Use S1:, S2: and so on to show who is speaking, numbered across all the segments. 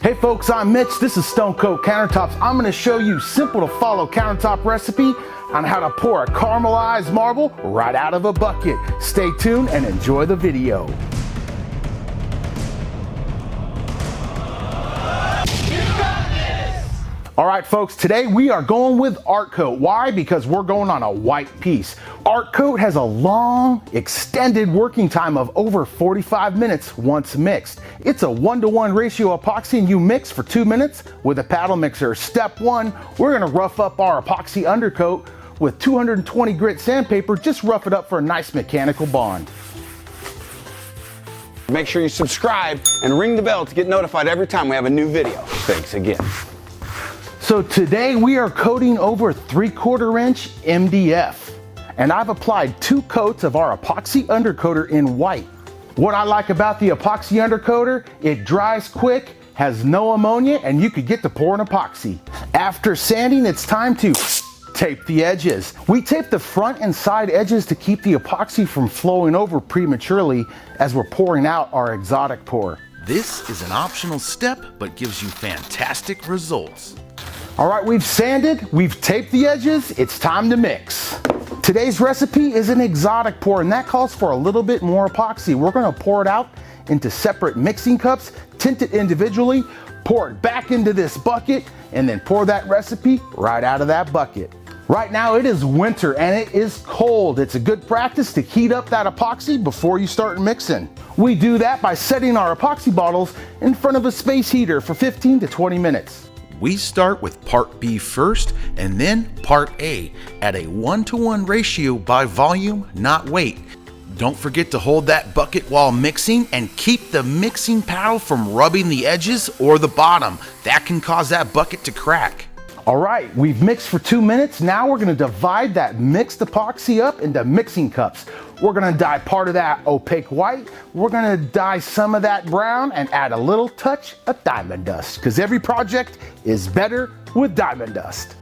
S1: Hey folks, I'm Mitch. This is Stone Coat Countertops. I'm going to show you simple to follow countertop recipe on how to pour a caramelized marble right out of a bucket. Stay tuned and enjoy the video. All right, folks, today we are going with art coat. Why? Because we're going on a white piece. Art coat has a long, extended working time of over 45 minutes once mixed. It's a 1-to-1 ratio epoxy and you mix for 2 minutes with a paddle mixer. Step 1, we're gonna rough up our epoxy undercoat with 220 grit sandpaper. Just rough it up for a nice mechanical bond.
S2: Make sure you subscribe and ring the bell to get notified every time we have a new video. Thanks again.
S1: So today we are coating over 3/4 inch MDF, and I've applied 2 coats of our epoxy undercoater in white. What I like about the epoxy undercoater, it dries quick, has no ammonia, and you could get to pouring epoxy. After sanding, it's time to tape the edges. We tape the front and side edges to keep the epoxy from flowing over prematurely as we're pouring out our exotic pour.
S3: This is an optional step, but gives you fantastic results.
S1: All right, we've sanded, we've taped the edges, it's time to mix. Today's recipe is an exotic pour, and that calls for a little bit more epoxy. We're gonna pour it out into separate mixing cups, tint it individually, pour it back into this bucket, and then pour that recipe right out of that bucket. Right now it is winter and it is cold. It's a good practice to heat up that epoxy before you start mixing. We do that by setting our epoxy bottles in front of a space heater for 15 to 20 minutes.
S3: We start with part B first and then part A at a 1-to-1 ratio by volume, not weight. Don't forget to hold that bucket while mixing and keep the mixing paddle from rubbing the edges or the bottom. That can cause that bucket to crack.
S1: All right, we've mixed for 2 minutes. Now we're gonna divide that mixed epoxy up into mixing cups. We're gonna dye part of that opaque white. We're gonna dye some of that brown and add a little touch of diamond dust, because every project is better with diamond dust.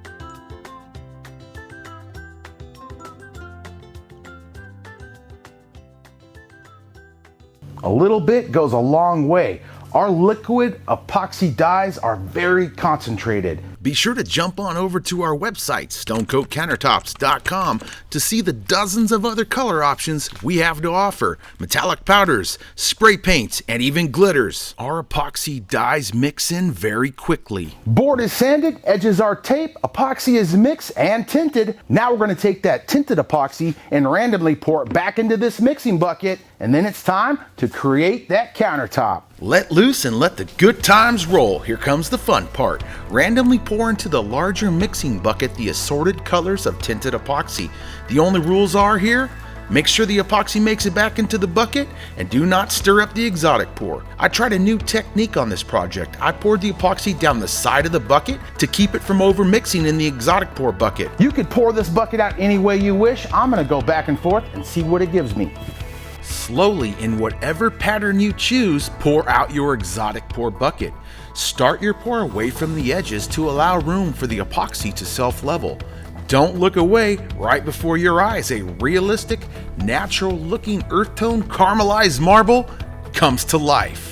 S1: A little bit goes a long way. Our liquid epoxy dyes are very concentrated.
S3: Be sure to jump on over to our website, stonecoatcountertops.com, to see the dozens of other color options we have to offer. Metallic powders, spray paints, and even glitters. Our epoxy dyes mix in very quickly.
S1: Board is sanded, edges are taped, epoxy is mixed and tinted. Now we're gonna take that tinted epoxy and randomly pour it back into this mixing bucket, and then it's time to create that countertop.
S3: Let loose and let the good times roll. Here comes the fun part. Randomly pour into the larger mixing bucket the assorted colors of tinted epoxy. The only rules are here: make sure the epoxy makes it back into the bucket and do not stir up the exotic pour. I tried a new technique on this project. I poured the epoxy down the side of the bucket to keep it from over mixing in the exotic pour bucket.
S1: You could pour this bucket out any way you wish. I'm gonna go back and forth and see what it gives me.
S3: Slowly, in whatever pattern you choose, pour out your exotic pour bucket. Start your pour away from the edges to allow room for the epoxy to self-level. Don't look away. Right before your eyes, a realistic, natural-looking earth tone caramelized marble comes to life.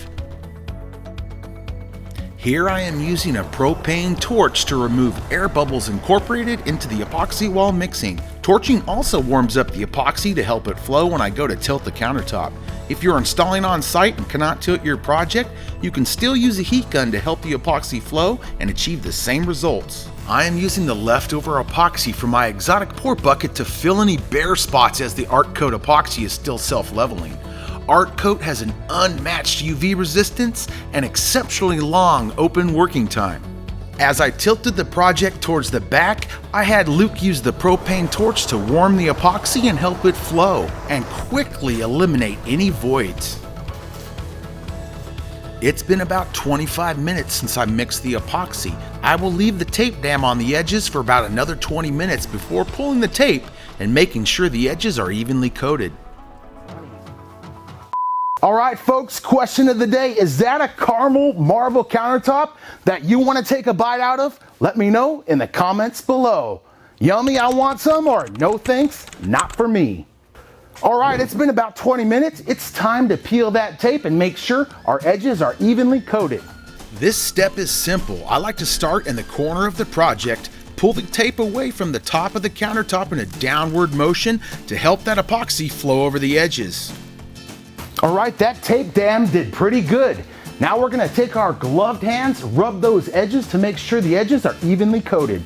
S3: Here I am using a propane torch to remove air bubbles incorporated into the epoxy while mixing. Torching also warms up the epoxy to help it flow when I go to tilt the countertop. If you're installing on site and cannot tilt your project, you can still use a heat gun to help the epoxy flow and achieve the same results. I am using the leftover epoxy from my exotic pour bucket to fill any bare spots as the art coat epoxy is still self-leveling. Art coat has an unmatched UV resistance and exceptionally long open working time. As I tilted the project towards the back, I had Luke use the propane torch to warm the epoxy and help it flow, and quickly eliminate any voids. It's been about 25 minutes since I mixed the epoxy. I will leave the tape dam on the edges for about another 20 minutes before pulling the tape and making sure the edges are evenly coated.
S1: All right, folks, question of the day. Is that a caramel marble countertop that you want to take a bite out of? Let me know in the comments below. Yummy, I want some, or no thanks, not for me. All right, it's been about 20 minutes. It's time to peel that tape and make sure our edges are evenly coated.
S3: This step is simple. I like to start in the corner of the project, pull the tape away from the top of the countertop in a downward motion to help that epoxy flow over the edges.
S1: All right, that tape dam did pretty good. Now we're gonna take our gloved hands, rub those edges to make sure the edges are evenly coated.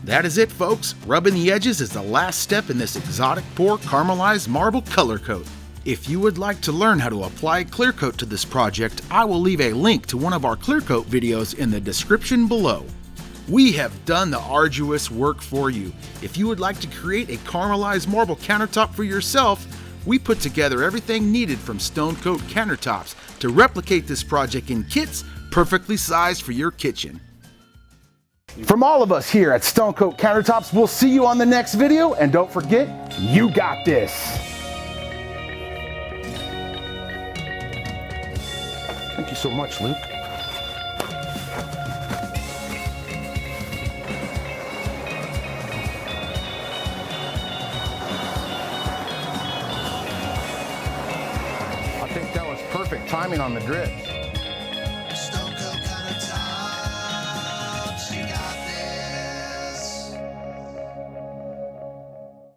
S3: That is it, folks. Rubbing the edges is the last step in this exotic pour caramelized marble color coat. If you would like to learn how to apply clear coat to this project, I will leave a link to one of our clear coat videos in the description below. We have done the arduous work for you. If you would like to create a caramelized marble countertop for yourself, we put together everything needed from Stone Coat Countertops to replicate this project in kits perfectly sized for your kitchen.
S1: From all of us here at Stone Coat Countertops, we'll see you on the next video, and don't forget, you got this. Thank you so much, Luke. I think that was perfect timing on the drips.